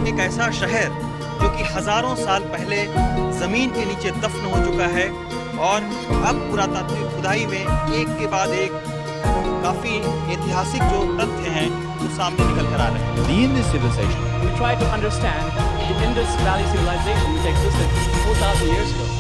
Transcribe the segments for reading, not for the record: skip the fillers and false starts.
एक ऐसा शहर जो कि हजारों साल पहले जमीन के नीचे दफन हो चुका है और अब पुरातात्विक खुदाई में एक के बाद एक काफी ऐतिहासिक जो तथ्य हैं वो सामने निकल कर आ रहे हैं। The Indus civilization. We try to understand the Indus Valley civilization which existed 4,000 years ago.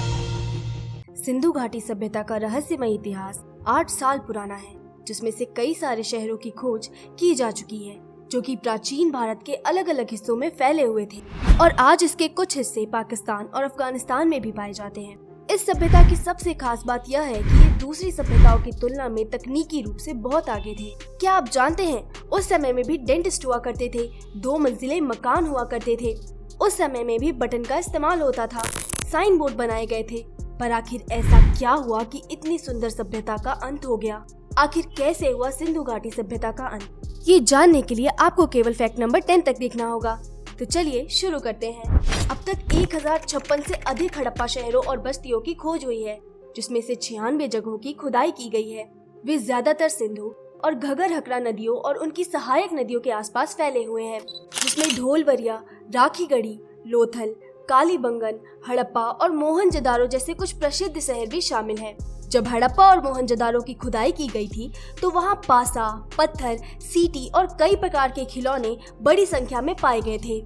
Sindhu घाटी सभ्यता का रहस्यमय इतिहास 8 साल पुराना है, जिसमें से कई सारे शहरों की खोज की जा चुकी है जो कि प्राचीन भारत के अलग अलग हिस्सों में फैले हुए थे और आज इसके कुछ हिस्से पाकिस्तान और अफगानिस्तान में भी पाए जाते हैं। इस सभ्यता की सबसे खास बात यह है कि ये दूसरी सभ्यताओं की तुलना में तकनीकी रूप से बहुत आगे थे। क्या आप जानते हैं उस समय में भी डेंटिस्ट हुआ करते थे, 2 मंजिले मकान हुआ करते थे, उस समय में भी बटन का इस्तेमाल होता था, साइन बोर्ड बनाए गए थे। पर आखिर ऐसा क्या हुआ कि इतनी सुंदर सभ्यता का अंत हो गया? आखिर कैसे हुआ सिंधु घाटी सभ्यता का अंत? ये जानने के लिए आपको केवल फैक्ट नंबर 10 तक देखना होगा। तो चलिए शुरू करते हैं। अब तक 1056 से अधिक हड़प्पा शहरों और बस्तियों की खोज हुई है, जिसमें से 96 जगहों की खुदाई की गई है। वे ज्यादातर सिंधु और घगर हकरा नदियों और उनकी सहायक नदियों के आसपास फैले हुए हैं, जिसमें ढोलवरिया, राखीगढ़ी, लोथल, कालीबंगन, हड़प्पा और मोहनजोदारो जैसे कुछ प्रसिद्ध शहर भी शामिल हैं। जब हड़प्पा और मोहनजोदारो की खुदाई की गई थी तो वहां पासा, पत्थर, सीटी और कई प्रकार के खिलौने बड़ी संख्या में पाए गए थे।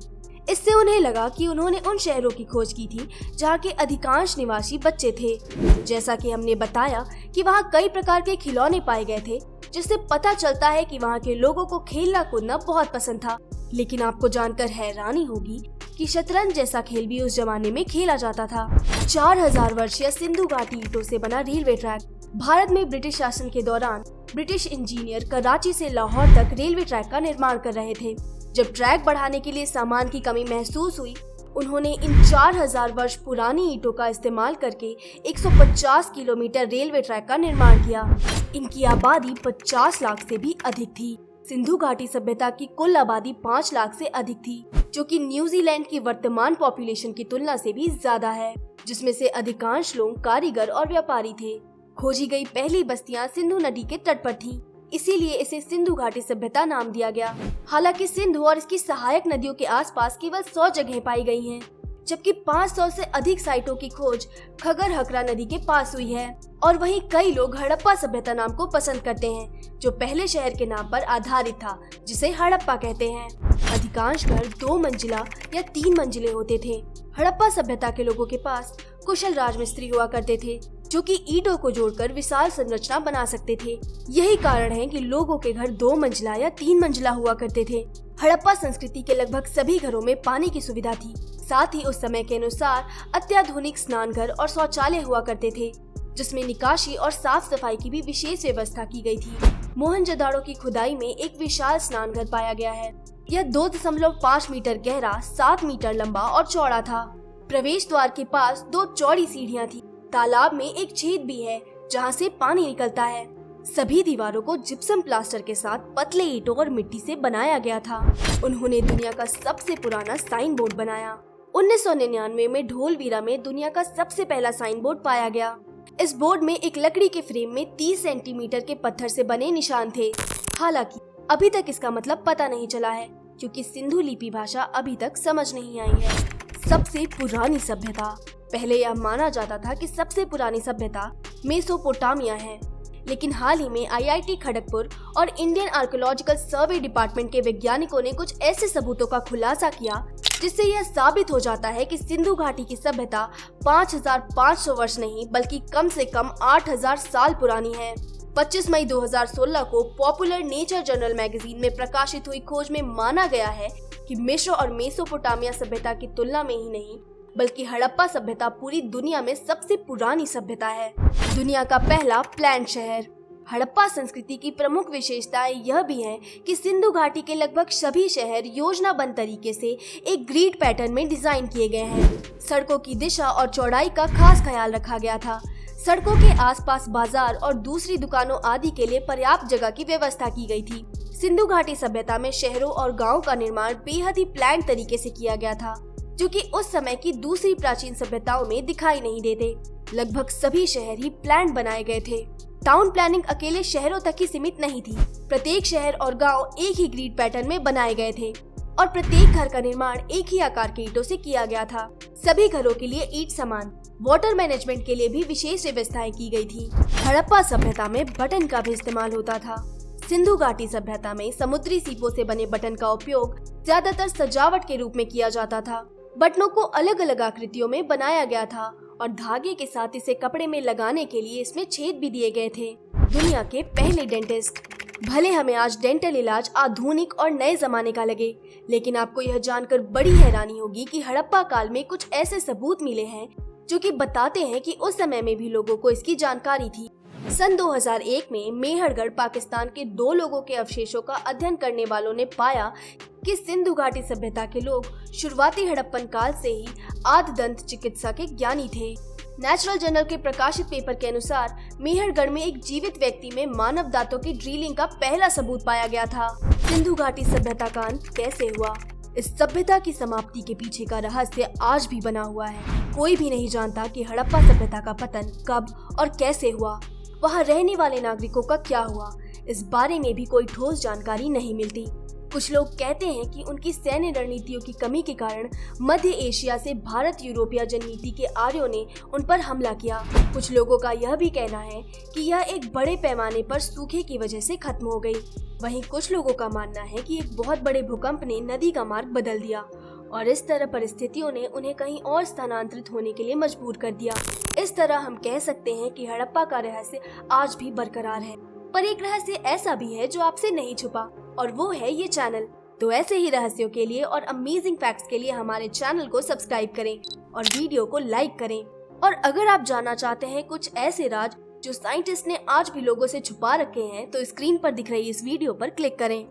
इससे उन्हें लगा कि उन्होंने उन शहरों की खोज की थी जहां के अधिकांश निवासी बच्चे थे। जैसा कि हमने बताया कि वहां कई प्रकार के खिलौने पाए गए थे, जिससे पता चलता है कि वहां के लोगों को खेलना कूदना बहुत पसंद था। लेकिन आपको जानकर हैरानी होगी कि शतरंज जैसा खेल भी उस जमाने में खेला जाता था। 4000 वर्षीय सिंधु घाटी ईंटों से बना रेलवे ट्रैक। भारत में ब्रिटिश शासन के दौरान ब्रिटिश इंजीनियर कराची से लाहौर तक रेलवे ट्रैक का निर्माण कर रहे थे। जब ट्रैक बढ़ाने के लिए सामान की कमी महसूस हुई, उन्होंने इन 4000 वर्ष पुरानी ईंटों का इस्तेमाल करके 150 किलोमीटर रेलवे ट्रैक का निर्माण किया। इनकी आबादी 50 लाख से भी अधिक थी। सिंधु घाटी सभ्यता की कुल आबादी 5 लाख से अधिक थी, जो कि न्यूजीलैंड की वर्तमान पॉपुलेशन की तुलना से भी ज्यादा है, जिसमें से अधिकांश लोग कारीगर और व्यापारी थे। खोजी गई पहली बस्तियां सिंधु नदी के तट पर थीं, इसीलिए इसे सिंधु घाटी सभ्यता नाम दिया गया। हालांकि सिंधु और इसकी सहायक नदियों के आसपास केवल 100 जगहें पाई गई हैं, जबकि 500 से अधिक साइटों की खोज घगर हकरा नदी के पास हुई है। और वहीं कई लोग हड़प्पा सभ्यता नाम को पसंद करते हैं, जो पहले शहर के नाम पर आधारित था, जिसे हड़प्पा कहते हैं। अधिकांश घर 2 मंजिला या 3 मंजिले होते थे। हड़प्पा सभ्यता के लोगों के पास कुशल राजमिस्त्री हुआ करते थे, जो कि ईंटों को जोड़कर विशाल संरचना बना सकते थे। यही कारण है कि लोगों के घर 2 मंजिला या 3 मंजिला हुआ करते थे। हड़प्पा संस्कृति के लगभग सभी घरों में पानी की सुविधा थी। साथ ही उस समय के अनुसार अत्याधुनिक स्नान घर और शौचालय हुआ करते थे, जिसमें निकासी और साफ सफाई की भी विशेष व्यवस्था की गई थी। मोहनजोदारो की खुदाई में एक विशाल स्नान घर पाया गया है। यह 2.5 मीटर गहरा, 7 मीटर लंबा और चौड़ा था। प्रवेश द्वार के पास 2 चौड़ी सीढ़ियां थी। तालाब में एक छेद भी है जहां से पानी निकलता है। सभी दीवारों को जिप्सम प्लास्टर के साथ पतले ईंटों और मिट्टी से बनाया गया था। उन्होंने दुनिया का सबसे पुराना साइन बोर्ड बनाया। 1999 में ढोलवीरा में दुनिया का सबसे पहला साइन बोर्ड पाया गया। इस बोर्ड में एक लकड़ी के फ्रेम में 30 सेंटीमीटर के पत्थर से बने निशान थे। हालांकि अभी तक इसका मतलब पता नहीं चला है, क्योंकि सिंधु लिपि भाषा अभी तक समझ नहीं आई है। सबसे पुरानी सभ्यता। पहले यह माना जाता था कि सबसे पुरानी सभ्यता मेसोपोटामिया है, लेकिन हाल ही में IIT खड़गपुर और इंडियन आर्कियोलॉजिकल सर्वे डिपार्टमेंट के वैज्ञानिकों ने कुछ ऐसे सबूतों का खुलासा किया जिससे यह साबित हो जाता है कि सिंधु घाटी की सभ्यता 5500 वर्ष नहीं बल्कि कम से कम 8000 साल पुरानी है। 25 मई 2016 को पॉपुलर नेचर जर्नल मैगजीन में प्रकाशित हुई खोज में माना गया है कि मिस्र और मेसोपोटामिया सभ्यता की तुलना में ही नहीं बल्कि हड़प्पा सभ्यता पूरी दुनिया में सबसे पुरानी सभ्यता है। दुनिया का पहला प्लान्ड शहर। हड़प्पा संस्कृति की प्रमुख विशेषताएं यह भी हैं कि सिंधु घाटी के लगभग सभी शहर योजनाबद्ध तरीके से एक ग्रिड पैटर्न में डिजाइन किए गए हैं। सड़कों की दिशा और चौड़ाई का खास ख्याल रखा गया था। सड़कों के आसपास बाजार और दूसरी दुकानों आदि के लिए पर्याप्त जगह की व्यवस्था की गई थी। सिंधु घाटी सभ्यता में शहरों और गाँव का निर्माण बेहद ही प्लान्ड तरीके से किया गया था, जो कि उस समय की दूसरी प्राचीन सभ्यताओं में दिखाई नहीं देते। लगभग सभी शहर ही प्लान्ड बनाए गए थे। टाउन प्लानिंग अकेले शहरों तक ही सीमित नहीं थी। प्रत्येक शहर और गांव एक ही ग्रिड पैटर्न में बनाए गए थे और प्रत्येक घर का निर्माण एक ही आकार के ईंटों से किया गया था। सभी घरों के लिए ईंट समान। वाटर मैनेजमेंट के लिए भी विशेष व्यवस्थाएं की गई थी। हड़प्पा सभ्यता में बटन का भी इस्तेमाल होता था। सिंधु घाटी सभ्यता में समुद्री सीपों से बने बटन का उपयोग ज्यादातर सजावट के रूप में किया जाता था। बटनों को अलग अलग आकृतियों में बनाया गया था और धागे के साथ इसे कपड़े में लगाने के लिए इसमें छेद भी दिए गए थे। दुनिया के पहले डेंटिस्ट। भले हमें आज डेंटल इलाज आधुनिक और नए जमाने का लगे, लेकिन आपको यह जानकर बड़ी हैरानी होगी कि हड़प्पा काल में कुछ ऐसे सबूत मिले हैं जो कि बताते हैं कि उस समय में भी लोगों को इसकी जानकारी थी। सन 2001 में मेहरगढ़ पाकिस्तान के 2 लोगों के अवशेषों का अध्ययन करने वालों ने पाया कि सिंधु घाटी सभ्यता के लोग शुरुआती हड़प्पन काल से ही आदि दंत चिकित्सा के ज्ञानी थे। नेचुरल जर्नल के प्रकाशित पेपर के अनुसार मेहरगढ़ में एक जीवित व्यक्ति में मानव दांतों की ड्रिलिंग का पहला सबूत पाया गया था। सिंधु घाटी सभ्यता का अंत कैसे हुआ? इस सभ्यता की समाप्ति के पीछे का रहस्य आज भी बना हुआ है। कोई भी नहीं जानता कि हड़प्पा सभ्यता का पतन कब और कैसे हुआ। वहाँ रहने वाले नागरिकों का क्या हुआ, इस बारे में भी कोई ठोस जानकारी नहीं मिलती। कुछ लोग कहते हैं कि उनकी सैन्य रणनीतियों की कमी के कारण मध्य एशिया से भारत यूरोपीय जननीति के आर्यों ने उन पर हमला किया। कुछ लोगों का यह भी कहना है कि यह एक बड़े पैमाने पर सूखे की वजह से खत्म हो गई। वहीं कुछ लोगों का मानना है कि एक बहुत बड़े भूकंप ने नदी का मार्ग बदल दिया और इस तरह परिस्थितियों ने उन्हें कहीं और स्थानांतरित होने के लिए मजबूर कर दिया। इस तरह हम कह सकते हैं कि हड़प्पा का रहस्य आज भी बरकरार है। पर एक रहस्य ऐसा भी है जो आपसे नहीं छुपा, और वो है ये चैनल। तो ऐसे ही रहस्यों के लिए और अमेजिंग फैक्ट्स के लिए हमारे चैनल को सब्सक्राइब करें और वीडियो को लाइक करें। और अगर आप जानना चाहते हैं कुछ ऐसे राज जो साइंटिस्ट ने आज भी लोगों से छुपा रखे हैं, तो स्क्रीन पर दिख रही इस वीडियो पर क्लिक करें।